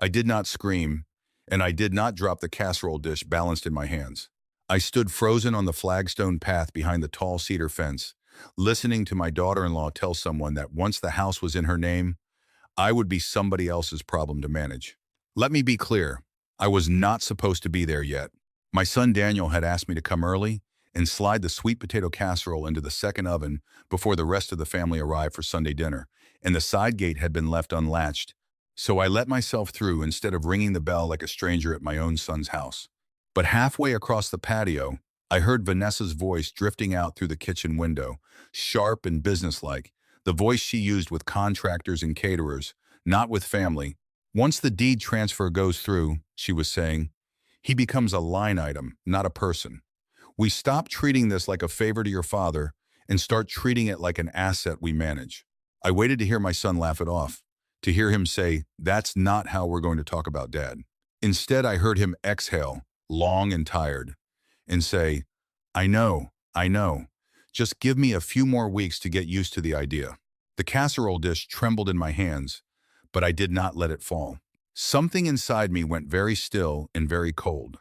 I did not scream, and I did not drop the casserole dish balanced in my hands. I stood frozen on the flagstone path behind the tall cedar fence, listening to my daughter-in-law tell someone that once the house was in her name, I would be somebody else's problem to manage. Let me be clear, I was not supposed to be there yet. My son Daniel had asked me to come early and slide the sweet potato casserole into the second oven before the rest of the family arrived for Sunday dinner, and the side gate had been left unlatched, so I let myself through instead of ringing the bell like a stranger at my own son's house. But halfway across the patio, I heard Vanessa's voice drifting out through the kitchen window, sharp and businesslike, the voice she used with contractors and caterers, not with family. Once the deed transfer goes through, she was saying, he becomes a line item, not a person. We stop treating this like a favor to your father and start treating it like an asset we manage. I waited to hear my son laugh it off, to hear him say, that's not how we're going to talk about Dad. Instead, I heard him exhale, long and tired, and say, I know. Just give me a few more weeks to get used to the idea. The casserole dish trembled in my hands, but I did not let it fall. Something inside me went very still and very cold,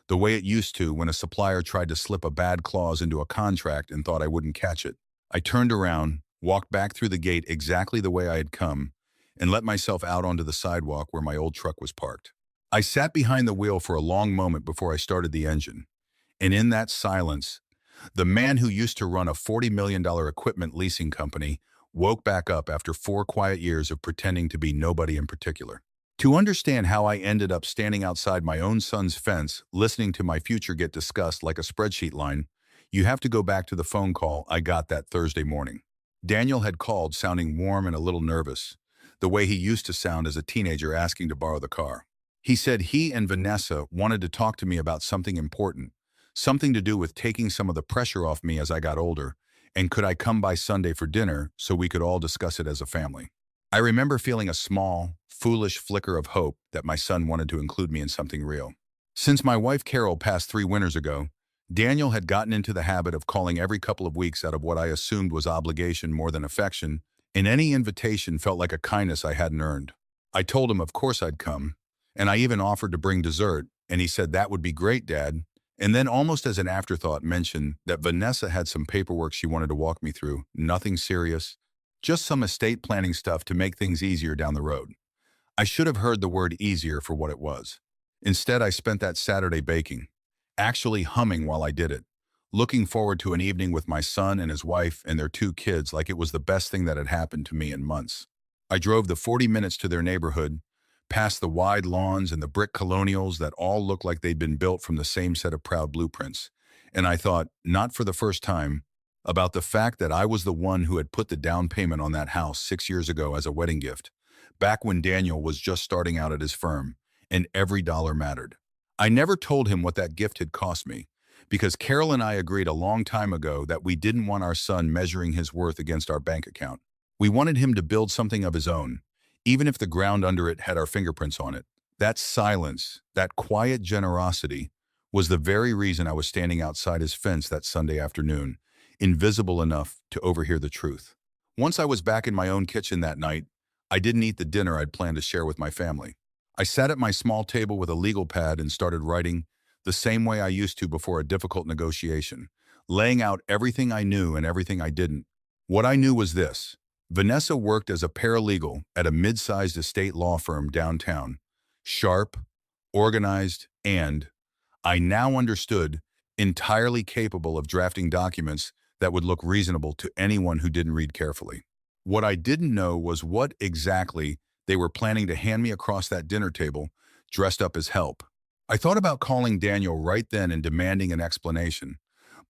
the way it used to when a supplier tried to slip a bad clause into a contract and thought I wouldn't catch it. I turned around, walked back through the gate exactly the way I had come, and let myself out onto the sidewalk where my old truck was parked. I sat behind the wheel for a long moment before I started the engine, and in that silence, the man who used to run a $40 million equipment leasing company woke back up after 4 quiet years of pretending to be nobody in particular. To understand how I ended up standing outside my own son's fence, listening to my future get discussed like a spreadsheet line, you have to go back to the phone call I got that Thursday morning. Daniel had called sounding warm and a little nervous, the way he used to sound as a teenager asking to borrow the car. He said he and Vanessa wanted to talk to me about something important, something to do with taking some of the pressure off me as I got older, and could I come by Sunday for dinner so we could all discuss it as a family. I remember feeling a small, foolish flicker of hope that my son wanted to include me in something real. Since my wife Carol passed 3 winters ago, Daniel had gotten into the habit of calling every couple of weeks out of what I assumed was obligation more than affection, and any invitation felt like a kindness I hadn't earned. I told him of course I'd come, and I even offered to bring dessert, and he said that would be great, Dad, and then almost as an afterthought mentioned that Vanessa had some paperwork she wanted to walk me through, nothing serious, just some estate planning stuff to make things easier down the road. I should have heard the word easier for what it was. Instead, I spent that Saturday baking, actually humming while I did it, looking forward to an evening with my son and his wife and their 2 kids like it was the best thing that had happened to me in months. I drove the 40 minutes to their neighborhood, past the wide lawns and the brick colonials that all looked like they'd been built from the same set of proud blueprints, and I thought, not for the first time, about the fact that I was the one who had put the down payment on that house 6 years ago as a wedding gift, back when Daniel was just starting out at his firm, and every dollar mattered. I never told him what that gift had cost me, because Carol and I agreed a long time ago that we didn't want our son measuring his worth against our bank account. We wanted him to build something of his own, even if the ground under it had our fingerprints on it. That silence, that quiet generosity, was the very reason I was standing outside his fence that Sunday afternoon, invisible enough to overhear the truth. Once I was back in my own kitchen that night, I didn't eat the dinner I'd planned to share with my family. I sat at my small table with a legal pad and started writing the same way I used to before a difficult negotiation, laying out everything I knew and everything I didn't. What I knew was this: Vanessa worked as a paralegal at a mid-sized estate law firm downtown, sharp, organized, and, I now understood, entirely capable of drafting documents that would look reasonable to anyone who didn't read carefully. What I didn't know was what exactly they were planning to hand me across that dinner table, dressed up as help. I thought about calling Daniel right then and demanding an explanation,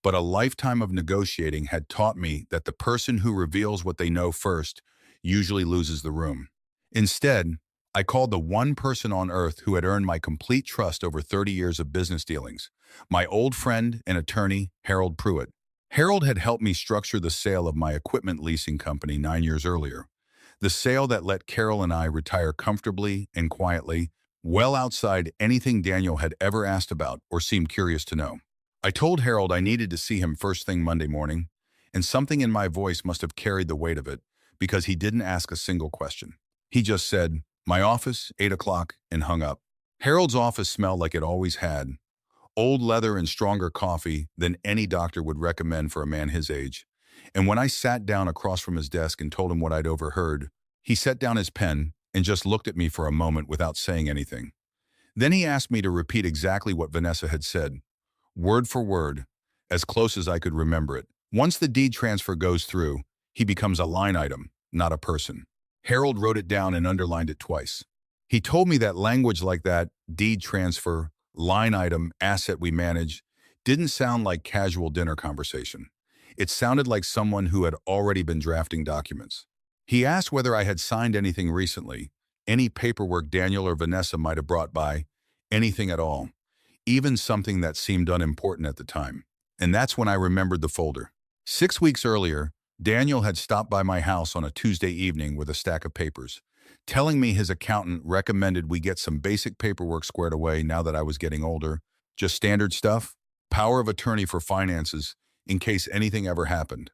but a lifetime of negotiating had taught me that the person who reveals what they know first usually loses the room. Instead, I called the one person on earth who had earned my complete trust over 30 years of business dealings, my old friend and attorney, Harold Pruitt. Harold had helped me structure the sale of my equipment leasing company 9 years earlier, the sale that let Carol and I retire comfortably and quietly, well outside anything Daniel had ever asked about or seemed curious to know. I told Harold I needed to see him first thing Monday morning, and something in my voice must have carried the weight of it because he didn't ask a single question. He just said, My office, 8 o'clock, and hung up. Harold's office smelled like it always had. Old leather and stronger coffee than any doctor would recommend for a man his age. And when I sat down across from his desk and told him what I'd overheard, he set down his pen and just looked at me for a moment without saying anything. Then he asked me to repeat exactly what Vanessa had said, word for word, as close as I could remember it. Once the deed transfer goes through, he becomes a line item, not a person. Harold wrote it down and underlined it twice. He told me that language like that, deed transfer, line item, asset we manage, didn't sound like casual dinner conversation. It sounded like someone who had already been drafting documents. He asked whether I had signed anything recently, any paperwork Daniel or Vanessa might have brought by, anything at all, even something that seemed unimportant at the time. And that's when I remembered the folder. 6 weeks earlier, Daniel had stopped by my house on a Tuesday evening with a stack of papers, telling me his accountant recommended we get some basic paperwork squared away now that I was getting older. Just standard stuff, power of attorney for finances, in case anything ever happened.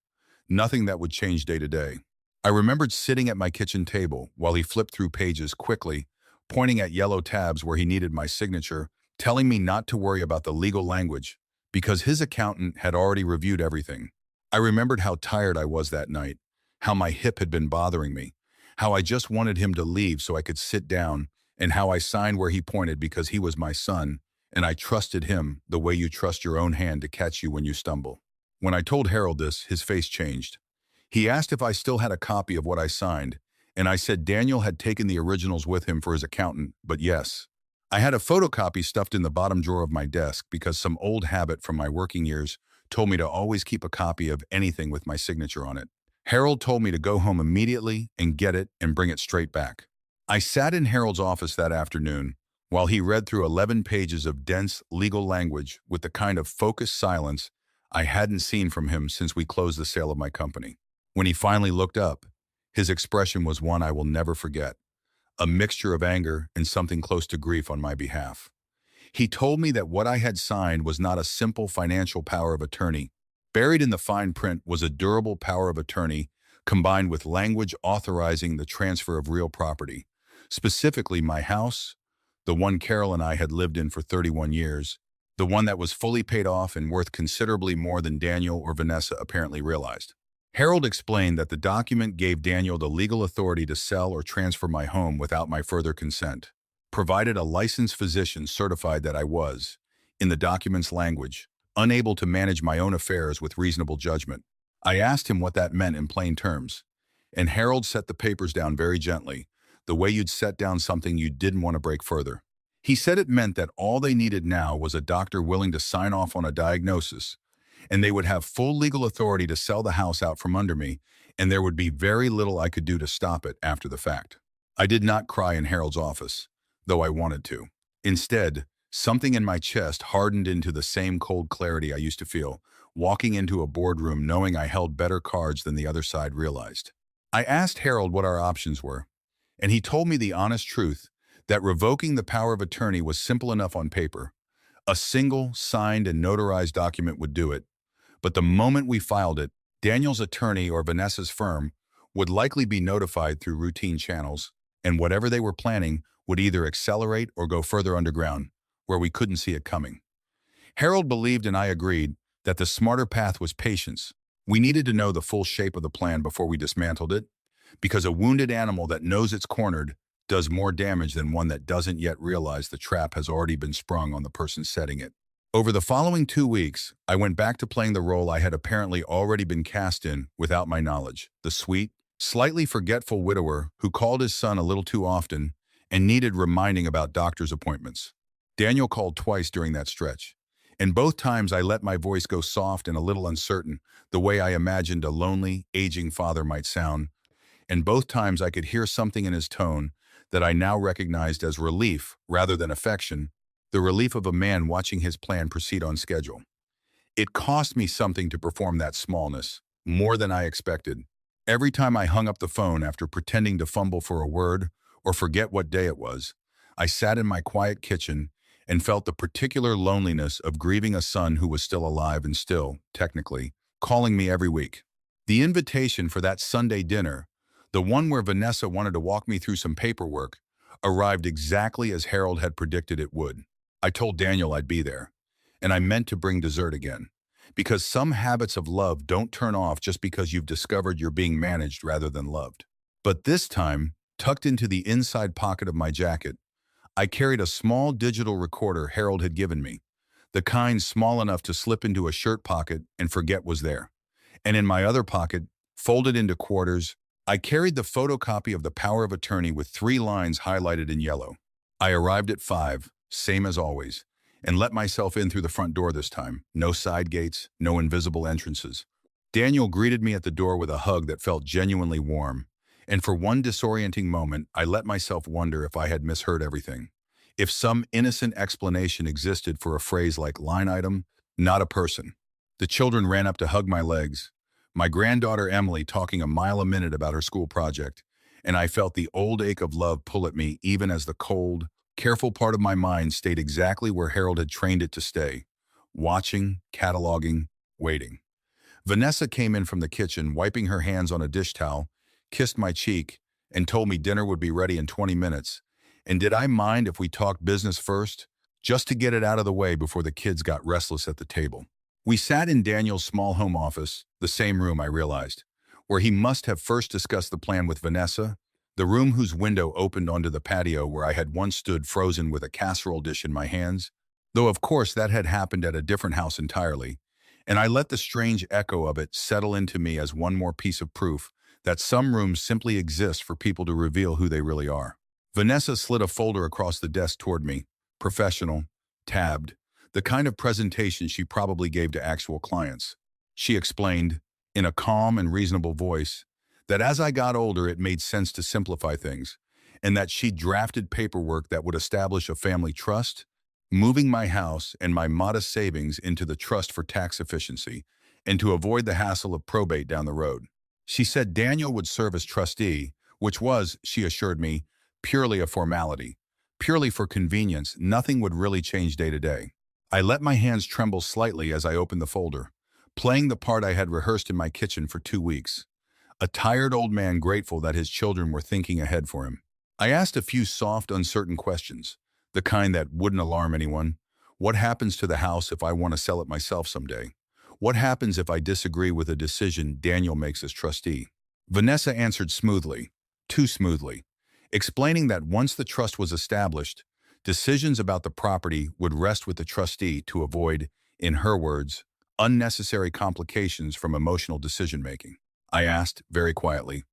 Nothing that would change day to day. I remembered sitting at my kitchen table while he flipped through pages quickly, pointing at yellow tabs where he needed my signature, telling me not to worry about the legal language because his accountant had already reviewed everything. I remembered how tired I was that night, how my hip had been bothering me, how I just wanted him to leave so I could sit down, and how I signed where he pointed because he was my son, and I trusted him the way you trust your own hand to catch you when you stumble. When I told Harold this, his face changed. He asked if I still had a copy of what I signed, and I said Daniel had taken the originals with him for his accountant, but yes. I had a photocopy stuffed in the bottom drawer of my desk because some old habit from my working years told me to always keep a copy of anything with my signature on it. Harold told me to go home immediately and get it and bring it straight back. I sat in Harold's office that afternoon while he read through 11 pages of dense legal language with the kind of focused silence I hadn't seen from him since we closed the sale of my company. When he finally looked up, his expression was one I will never forget, a mixture of anger and something close to grief on my behalf. He told me that what I had signed was not a simple financial power of attorney. Buried in the fine print was a durable power of attorney combined with language authorizing the transfer of real property, specifically my house, the one Carol and I had lived in for 31 years, the one that was fully paid off and worth considerably more than Daniel or Vanessa apparently realized. Harold explained that the document gave Daniel the legal authority to sell or transfer my home without my further consent, provided a licensed physician certified that I was, in the document's language, unable to manage my own affairs with reasonable judgment. I asked him what that meant in plain terms, and Harold set the papers down very gently, the way you'd set down something you didn't want to break further. He said it meant that all they needed now was a doctor willing to sign off on a diagnosis, and they would have full legal authority to sell the house out from under me, and there would be very little I could do to stop it after the fact. I did not cry in Harold's office, though I wanted to. Instead, something in my chest hardened into the same cold clarity I used to feel, walking into a boardroom knowing I held better cards than the other side realized. I asked Harold what our options were, and he told me the honest truth, that revoking the power of attorney was simple enough on paper. A single, signed and notarized document would do it. But the moment we filed it, Daniel's attorney or Vanessa's firm would likely be notified through routine channels, and whatever they were planning would either accelerate or go further underground, where we couldn't see it coming. Harold believed, and I agreed, that the smarter path was patience. We needed to know the full shape of the plan before we dismantled it, because a wounded animal that knows it's cornered does more damage than one that doesn't yet realize the trap has already been sprung on the person setting it. Over the following 2 weeks, I went back to playing the role I had apparently already been cast in without my knowledge, the sweet, slightly forgetful widower who called his son a little too often and needed reminding about doctor's appointments. Daniel called twice during that stretch, and both times I let my voice go soft and a little uncertain, the way I imagined a lonely, aging father might sound, and both times I could hear something in his tone that I now recognized as relief rather than affection, the relief of a man watching his plan proceed on schedule. It cost me something to perform that smallness, more than I expected. Every time I hung up the phone after pretending to fumble for a word or forget what day it was, I sat in my quiet kitchen and felt the particular loneliness of grieving a son who was still alive and still, technically, calling me every week. The invitation for that Sunday dinner, the one where Vanessa wanted to walk me through some paperwork, arrived exactly as Harold had predicted it would. I told Daniel I'd be there, and I meant to bring dessert again. Because some habits of love don't turn off just because you've discovered you're being managed rather than loved. But this time, tucked into the inside pocket of my jacket, I carried a small digital recorder Harold had given me, the kind small enough to slip into a shirt pocket and forget was there. And in my other pocket, folded into quarters, I carried the photocopy of the power of attorney with 3 lines highlighted in yellow. I arrived at 5, same as always, and let myself in through the front door this time. No side gates, no invisible entrances. Daniel greeted me at the door with a hug that felt genuinely warm, and for one disorienting moment, I let myself wonder if I had misheard everything. If some innocent explanation existed for a phrase like line item, not a person. The children ran up to hug my legs, my granddaughter Emily talking a mile a minute about her school project, and I felt the old ache of love pull at me even as the cold, careful part of my mind stayed exactly where Harold had trained it to stay, watching, cataloging, waiting. Vanessa came in from the kitchen, wiping her hands on a dish towel, kissed my cheek, and told me dinner would be ready in 20 minutes. And did I mind if we talked business first? Just to get it out of the way before the kids got restless at the table. We sat in Daniel's small home office, the same room I realized, where he must have first discussed the plan with Vanessa, the room whose window opened onto the patio where I had once stood frozen with a casserole dish in my hands, though of course that had happened at a different house entirely, and I let the strange echo of it settle into me as one more piece of proof that some rooms simply exist for people to reveal who they really are. Vanessa slid a folder across the desk toward me, professional, tabbed, the kind of presentation she probably gave to actual clients. She explained, in a calm and reasonable voice, that as I got older it made sense to simplify things, and that she drafted paperwork that would establish a family trust, moving my house and my modest savings into the trust for tax efficiency, and to avoid the hassle of probate down the road. She said Daniel would serve as trustee, which was, she assured me, purely a formality. Purely for convenience, nothing would really change day to day. I let my hands tremble slightly as I opened the folder, playing the part I had rehearsed in my kitchen for 2 weeks. A tired old man grateful that his children were thinking ahead for him. I asked a few soft, uncertain questions, the kind that wouldn't alarm anyone. What happens to the house if I want to sell it myself someday? What happens if I disagree with a decision Daniel makes as trustee? Vanessa answered smoothly, too smoothly, explaining that once the trust was established, decisions about the property would rest with the trustee to avoid, in her words, unnecessary complications from emotional decision-making. I asked, very quietly,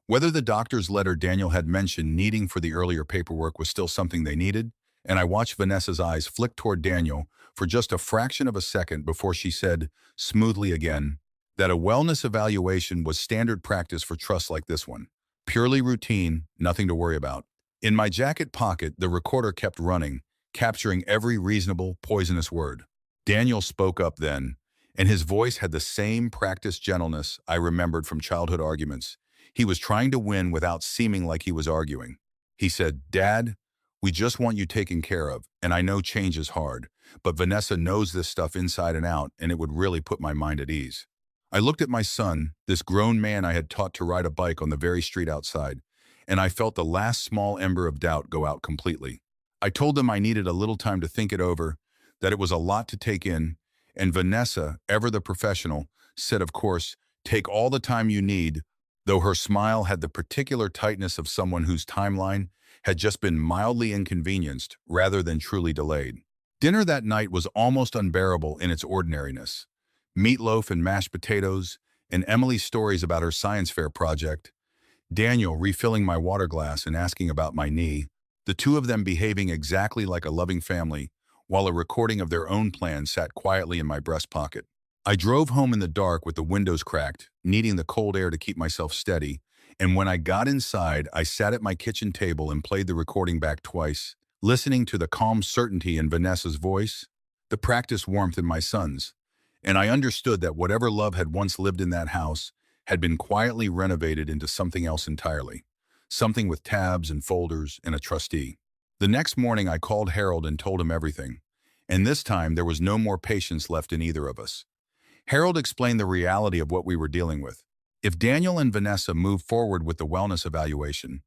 whether the doctor's letter Daniel had mentioned needing for the earlier paperwork was still something they needed, and I watched Vanessa's eyes flick toward Daniel for just a fraction of a second before she said, smoothly again, that a wellness evaluation was standard practice for trusts like this one. Purely routine, nothing to worry about. In my jacket pocket, the recorder kept running, capturing every reasonable, poisonous word. Daniel spoke up then, and his voice had the same practiced gentleness I remembered from childhood arguments. He was trying to win without seeming like he was arguing. He said, Dad, we just want you taken care of, and I know change is hard, but Vanessa knows this stuff inside and out, and it would really put my mind at ease. I looked at my son, this grown man I had taught to ride a bike on the very street outside, and I felt the last small ember of doubt go out completely. I told him I needed a little time to think it over, that it was a lot to take in, and Vanessa, ever the professional, said, of course, take all the time you need, though her smile had the particular tightness of someone whose timeline had just been mildly inconvenienced rather than truly delayed. Dinner that night was almost unbearable in its ordinariness. Meatloaf and mashed potatoes, and Emily's stories about her science fair project, Daniel refilling my water glass and asking about my knee, the two of them behaving exactly like a loving family, while a recording of their own plan sat quietly in my breast pocket. I drove home in the dark with the windows cracked, needing the cold air to keep myself steady, and when I got inside, I sat at my kitchen table and played the recording back twice, listening to the calm certainty in Vanessa's voice, the practiced warmth in my son's, and I understood that whatever love had once lived in that house had been quietly renovated into something else entirely, something with tabs and folders and a trustee. The next morning I called Harold and told him everything, and this time there was no more patience left in either of us. Harold explained the reality of what we were dealing with. If Daniel and Vanessa moved forward with the wellness evaluation,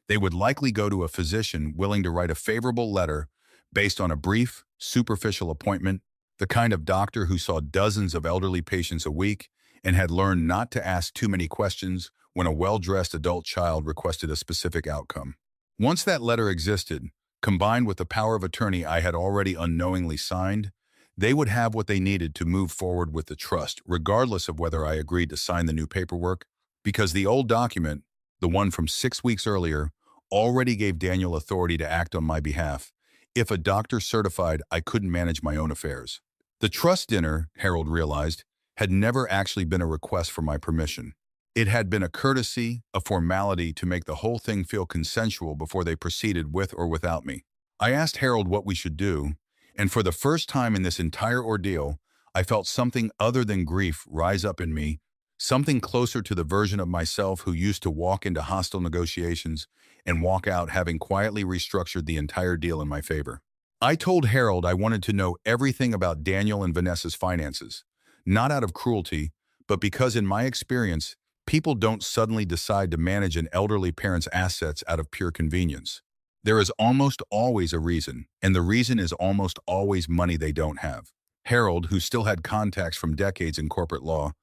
They would likely go to a physician willing to write a favorable letter based on a brief, superficial appointment, the kind of doctor who saw dozens of elderly patients a week and had learned not to ask too many questions when a well-dressed adult child requested a specific outcome. Once that letter existed, combined with the power of attorney I had already unknowingly signed, they would have what they needed to move forward with the trust, regardless of whether I agreed to sign the new paperwork, because the old document, the one from 6 weeks earlier, already gave Daniel authority to act on my behalf if a doctor certified I couldn't manage my own affairs. The trust dinner, Harold realized, had never actually been a request for my permission. It had been a courtesy, a formality to make the whole thing feel consensual before they proceeded with or without me. I asked Harold what we should do, and for the first time in this entire ordeal, I felt something other than grief rise up in me, something closer to the version of myself who used to walk into hostile negotiations and walk out having quietly restructured the entire deal in my favor. I told Harold I wanted to know everything about Daniel and Vanessa's finances, not out of cruelty, but because in my experience, people don't suddenly decide to manage an elderly parent's assets out of pure convenience. There is almost always a reason, and the reason is almost always money they don't have. Harold, who still had contacts from decades in corporate law,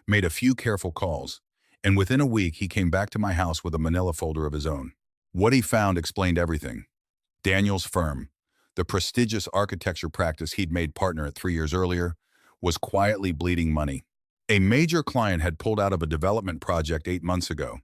made a few careful calls, and within a week he came back to my house with a manila folder of his own. What he found explained everything. Daniel's firm, the prestigious architecture practice he'd made partner at 3 years earlier, was quietly bleeding money. A major client had pulled out of a development project 8 months ago,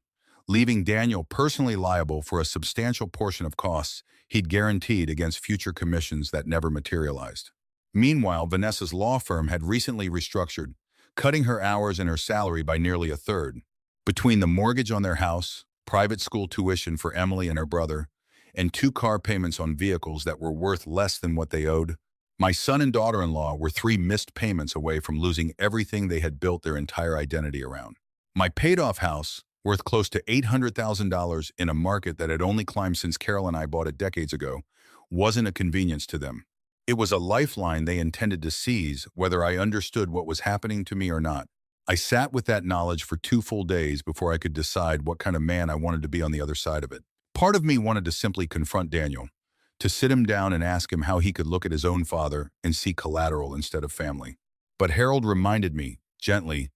leaving Daniel personally liable for a substantial portion of costs he'd guaranteed against future commissions that never materialized. Meanwhile, Vanessa's law firm had recently restructured, cutting her hours and her salary by nearly a third. Between the mortgage on their house, private school tuition for Emily and her brother, and 2 car payments on vehicles that were worth less than what they owed, my son and daughter-in-law were 3 missed payments away from losing everything they had built their entire identity around. My paid-off house, worth close to $800,000 in a market that had only climbed since Carol and I bought it decades ago, wasn't a convenience to them. It was a lifeline they intended to seize whether I understood what was happening to me or not. I sat with that knowledge for 2 full days before I could decide what kind of man I wanted to be on the other side of it. Part of me wanted to simply confront Daniel, to sit him down and ask him how he could look at his own father and see collateral instead of family. But Harold reminded me, gently,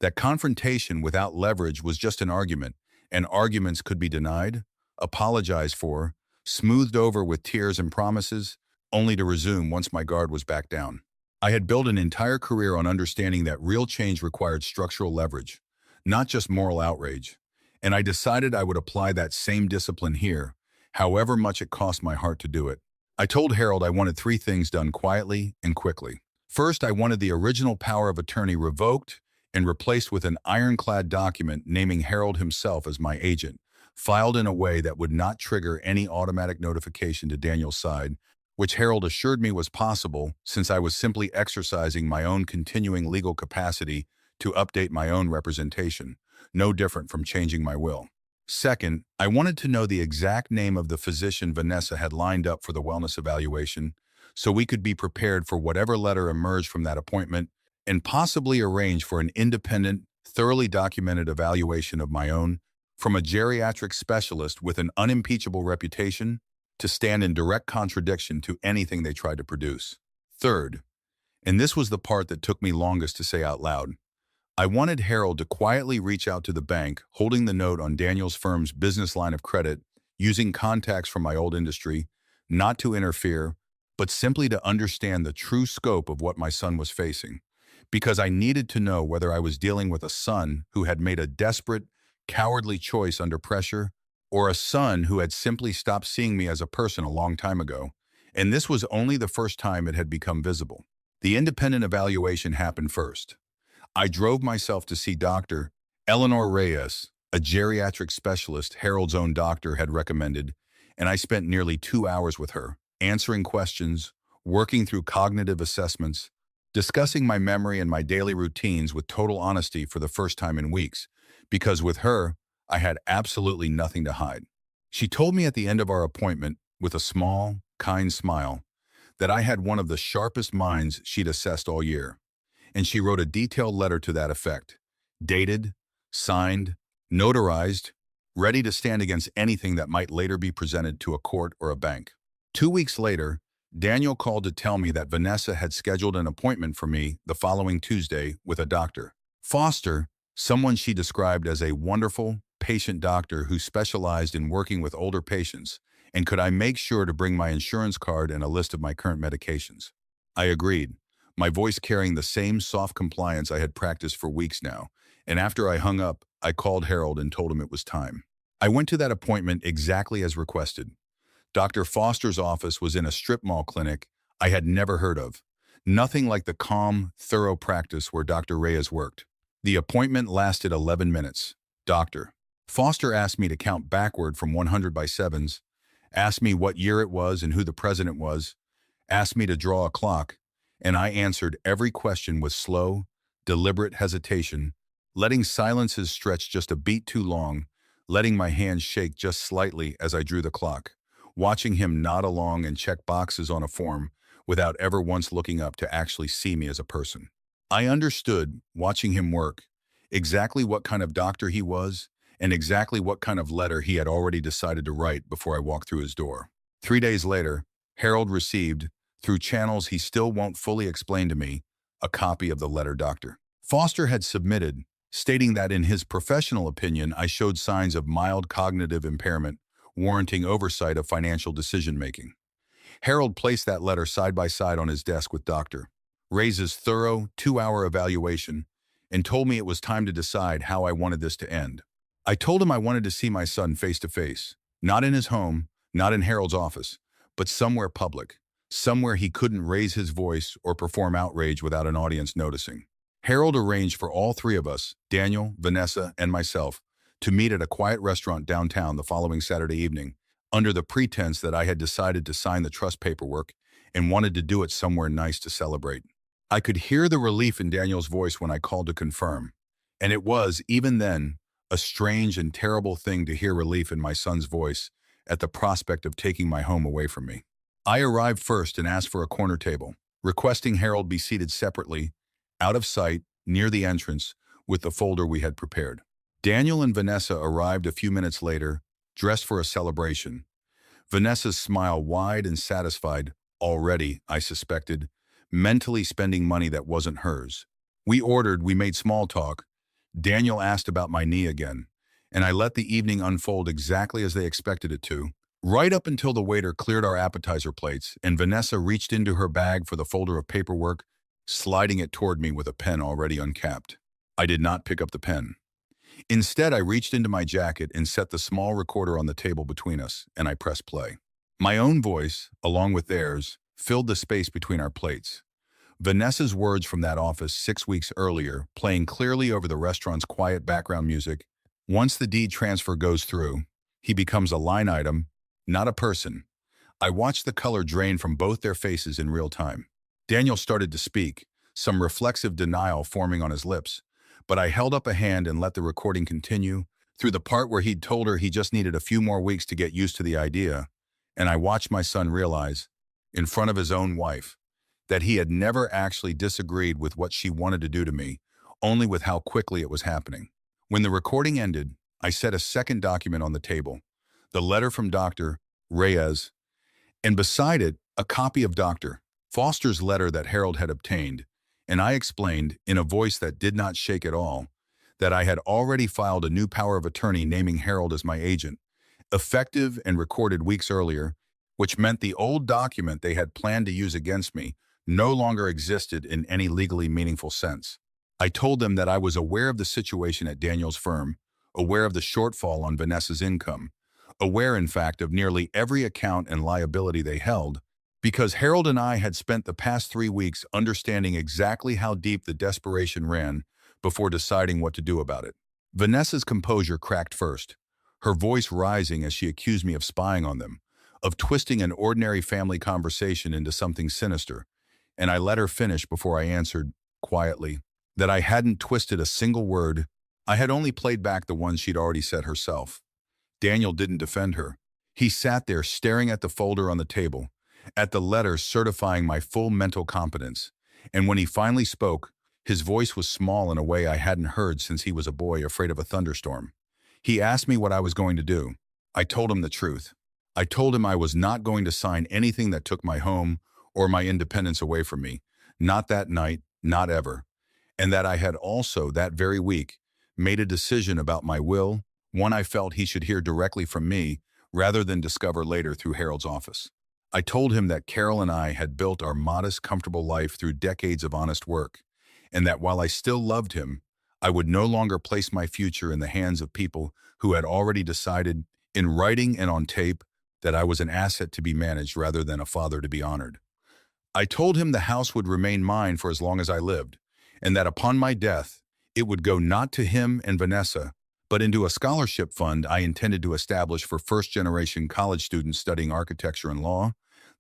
that confrontation without leverage was just an argument, and arguments could be denied, apologized for, smoothed over with tears and promises, only to resume once my guard was back down. I had built an entire career on understanding that real change required structural leverage, not just moral outrage, and I decided I would apply that same discipline here, however much it cost my heart to do it. I told Harold I wanted 3 things done quietly and quickly. First, I wanted the original power of attorney revoked and replaced with an ironclad document naming Harold himself as my agent, filed in a way that would not trigger any automatic notification to Daniel's side, which Harold assured me was possible since I was simply exercising my own continuing legal capacity to update my own representation, no different from changing my will. Second, I wanted to know the exact name of the physician Vanessa had lined up for the wellness evaluation so we could be prepared for whatever letter emerged from that appointment and possibly arrange for an independent, thoroughly documented evaluation of my own from a geriatric specialist with an unimpeachable reputation to stand in direct contradiction to anything they tried to produce. Third, and this was the part that took me longest to say out loud, I wanted Harold to quietly reach out to the bank holding the note on Daniel's firm's business line of credit, using contacts from my old industry, not to interfere, but simply to understand the true scope of what my son was facing, because I needed to know whether I was dealing with a son who had made a desperate, cowardly choice under pressure, or a son who had simply stopped seeing me as a person a long time ago, and this was only the first time it had become visible. The independent evaluation happened first. I drove myself to see Dr. Eleanor Reyes, a geriatric specialist Harold's own doctor had recommended, and I spent nearly 2 hours with her, answering questions, working through cognitive assessments, discussing my memory and my daily routines with total honesty for the first time in weeks, because with her, I had absolutely nothing to hide. She told me at the end of our appointment, with a small, kind smile, that I had one of the sharpest minds she'd assessed all year, and she wrote a detailed letter to that effect, dated, signed, notarized, ready to stand against anything that might later be presented to a court or a bank. 2 weeks later, Daniel called to tell me that Vanessa had scheduled an appointment for me the following Tuesday with a doctor. Foster, someone she described as a wonderful, patient doctor who specialized in working with older patients, and could I make sure to bring my insurance card and a list of my current medications? I agreed, my voice carrying the same soft compliance I had practiced for weeks now, and after I hung up, I called Harold and told him it was time. I went to that appointment exactly as requested. Dr. Foster's office was in a strip mall clinic I had never heard of. Nothing like the calm, thorough practice where Dr. Reyes worked. The appointment lasted 11 minutes. Doctor Foster asked me to count backward from 100 by sevens, asked me what year it was and who the president was, asked me to draw a clock, and I answered every question with slow, deliberate hesitation, letting silences stretch just a beat too long, letting my hands shake just slightly as I drew the clock, watching him nod along and check boxes on a form without ever once looking up to actually see me as a person. I understood, watching him work, exactly what kind of doctor he was and exactly what kind of letter he had already decided to write before I walked through his door. 3 days later, Harold received, through channels he still won't fully explain to me, a copy of the letter Dr. Foster had submitted, stating that in his professional opinion I showed signs of mild cognitive impairment, warranting oversight of financial decision-making. Harold placed that letter side by side on his desk with Dr. Reyes' thorough 2-hour evaluation and told me it was time to decide how I wanted this to end. I told him I wanted to see my son face to face, not in his home, not in Harold's office, but somewhere public, somewhere he couldn't raise his voice or perform outrage without an audience noticing. Harold arranged for all three of us, Daniel, Vanessa, and myself, to meet at a quiet restaurant downtown the following Saturday evening, under the pretense that I had decided to sign the trust paperwork and wanted to do it somewhere nice to celebrate. I could hear the relief in Daniel's voice when I called to confirm, and it was, even then, a strange and terrible thing to hear relief in my son's voice at the prospect of taking my home away from me. I arrived first and asked for a corner table, requesting Harold be seated separately, out of sight, near the entrance, with the folder we had prepared. Daniel and Vanessa arrived a few minutes later, dressed for a celebration. Vanessa's smile wide and satisfied, already, I suspected, mentally spending money that wasn't hers. We made small talk. Daniel asked about my knee again, and I let the evening unfold exactly as they expected it to, right up until the waiter cleared our appetizer plates and Vanessa reached into her bag for the folder of paperwork, sliding it toward me with a pen already uncapped. I did not pick up the pen. Instead, I reached into my jacket and set the small recorder on the table between us, and I pressed play. My own voice, along with theirs, filled the space between our plates. Vanessa's words from that office 6 weeks earlier, playing clearly over the restaurant's quiet background music. Once the deed transfer goes through, he becomes a line item, not a person. I watched the color drain from both their faces in real time. Daniel started to speak, some reflexive denial forming on his lips, but I held up a hand and let the recording continue, through the part where he'd told her he just needed a few more weeks to get used to the idea, and I watched my son realize, in front of his own wife, that he had never actually disagreed with what she wanted to do to me, only with how quickly it was happening. When the recording ended, I set a second document on the table, the letter from Dr. Reyes, and beside it, a copy of Dr. Foster's letter that Harold had obtained, and I explained, in a voice that did not shake at all, that I had already filed a new power of attorney naming Harold as my agent, effective and recorded weeks earlier, which meant the old document they had planned to use against me no longer existed in any legally meaningful sense. I told them that I was aware of the situation at Daniel's firm, aware of the shortfall on Vanessa's income, aware, in fact, of nearly every account and liability they held, because Harold and I had spent the past 3 weeks understanding exactly how deep the desperation ran before deciding what to do about it. Vanessa's composure cracked first, her voice rising as she accused me of spying on them, of twisting an ordinary family conversation into something sinister, and I let her finish before I answered, quietly, that I hadn't twisted a single word. I had only played back the ones she'd already said herself. Daniel didn't defend her. He sat there staring at the folder on the table, at the letter certifying my full mental competence, and when he finally spoke, his voice was small in a way I hadn't heard since he was a boy afraid of a thunderstorm. He asked me what I was going to do. I told him the truth. I told him I was not going to sign anything that took my home or my independence away from me. Not that night, not ever. And that I had also, that very week, made a decision about my will, one I felt he should hear directly from me rather than discover later through Harold's office. I told him that Carol and I had built our modest, comfortable life through decades of honest work, and that while I still loved him, I would no longer place my future in the hands of people who had already decided, in writing and on tape, that I was an asset to be managed rather than a father to be honored. I told him the house would remain mine for as long as I lived, and that upon my death, it would go not to him and Vanessa, but into a scholarship fund I intended to establish for first-generation college students studying architecture and law,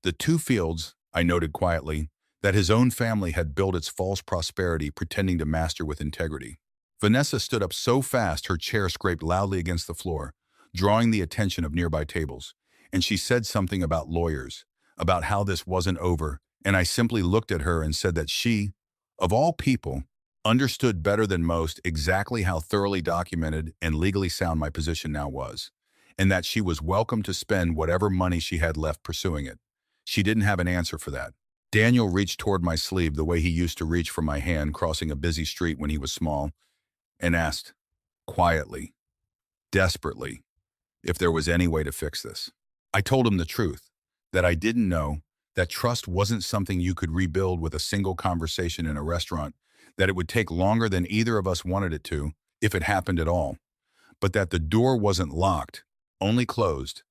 the two fields, I noted quietly, that his own family had built its false prosperity pretending to master with integrity. Vanessa stood up so fast her chair scraped loudly against the floor, drawing the attention of nearby tables, and she said something about lawyers, about how this wasn't over, and I simply looked at her and said that she, of all people, understood better than most exactly how thoroughly documented and legally sound my position now was, and that she was welcome to spend whatever money she had left pursuing it. She didn't have an answer for that. Daniel reached toward my sleeve the way he used to reach for my hand crossing a busy street when he was small, and asked, quietly, desperately, if there was any way to fix this. I told him the truth, that I didn't know, that trust wasn't something you could rebuild with a single conversation in a restaurant, that it would take longer than either of us wanted it to, if it happened at all, but that the door wasn't locked, only closed,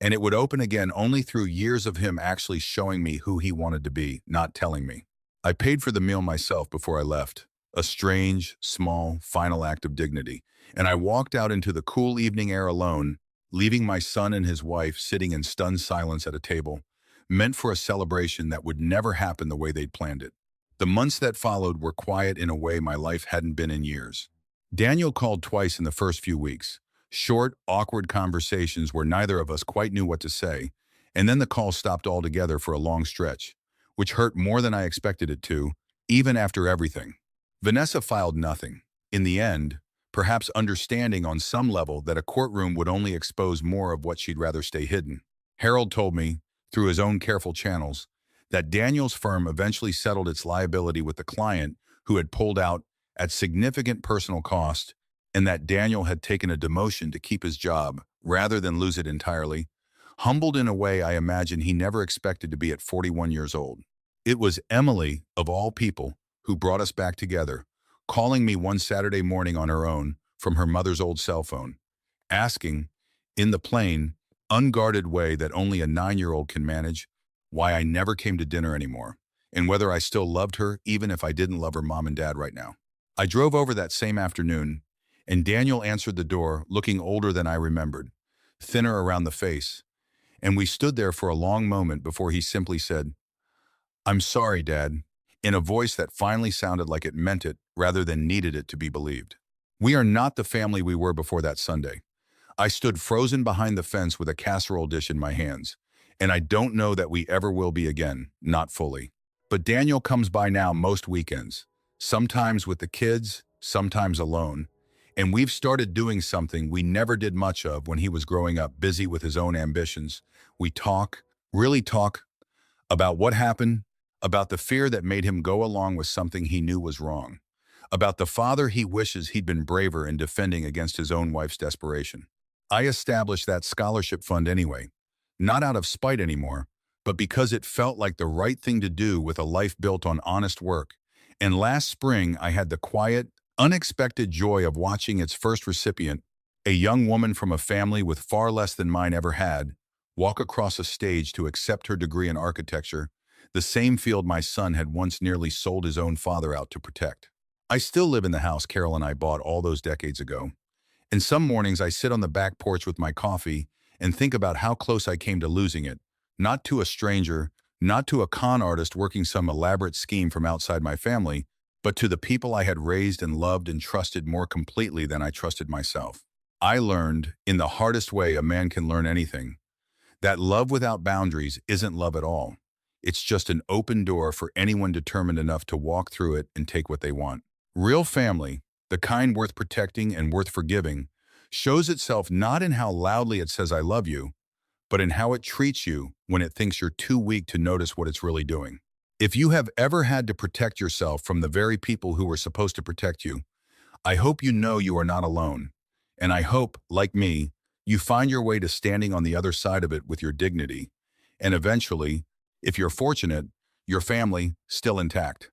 and it would open again only through years of him actually showing me who he wanted to be, not telling me. I paid for the meal myself before I left, a strange, small, final act of dignity, and I walked out into the cool evening air alone, leaving my son and his wife sitting in stunned silence at a table, meant for a celebration that would never happen the way they'd planned it. The months that followed were quiet in a way my life hadn't been in years. Daniel called twice in the first few weeks, short, awkward conversations where neither of us quite knew what to say, and then the call stopped altogether for a long stretch, which hurt more than I expected it to, even after everything. Vanessa filed nothing. In the end, perhaps understanding on some level that a courtroom would only expose more of what she'd rather stay hidden. Harold told me, through his own careful channels, that Daniel's firm eventually settled its liability with the client who had pulled out at significant personal cost, and that Daniel had taken a demotion to keep his job rather than lose it entirely, humbled in a way I imagine he never expected to be at 41 years old. It was Emily, of all people, who brought us back together, calling me one Saturday morning on her own from her mother's old cell phone, asking, in the plain, unguarded way that only a 9-year-old can manage, why I never came to dinner anymore, and whether I still loved her even if I didn't love her mom and dad right now. I drove over that same afternoon, and Daniel answered the door, looking older than I remembered, thinner around the face, and we stood there for a long moment before he simply said, "I'm sorry, Dad," in a voice that finally sounded like it meant it rather than needed it to be believed. We are not the family we were before that Sunday. I stood frozen behind the fence with a casserole dish in my hands, and I don't know that we ever will be again, not fully. But Daniel comes by now most weekends, sometimes with the kids, sometimes alone, and we've started doing something we never did much of when he was growing up, busy with his own ambitions. We talk, really talk, about what happened, about the fear that made him go along with something he knew was wrong, about the father he wishes he'd been braver in defending against his own wife's desperation. I established that scholarship fund anyway, not out of spite anymore, but because it felt like the right thing to do with a life built on honest work. And last spring, I had the quiet, unexpected joy of watching its first recipient, a young woman from a family with far less than mine ever had, walk across a stage to accept her degree in architecture, the same field my son had once nearly sold his own father out to protect. I still live in the house Carol and I bought all those decades ago. And some mornings I sit on the back porch with my coffee and think about how close I came to losing it, not to a stranger, not to a con artist working some elaborate scheme from outside my family, but to the people I had raised and loved and trusted more completely than I trusted myself. I learned, in the hardest way a man can learn anything, that love without boundaries isn't love at all. It's just an open door for anyone determined enough to walk through it and take what they want. Real family, the kind worth protecting and worth forgiving, shows itself not in how loudly it says I love you, but in how it treats you when it thinks you're too weak to notice what it's really doing. If you have ever had to protect yourself from the very people who were supposed to protect you, I hope you know you are not alone. And I hope, like me, you find your way to standing on the other side of it with your dignity. And eventually, if you're fortunate, your family still intact.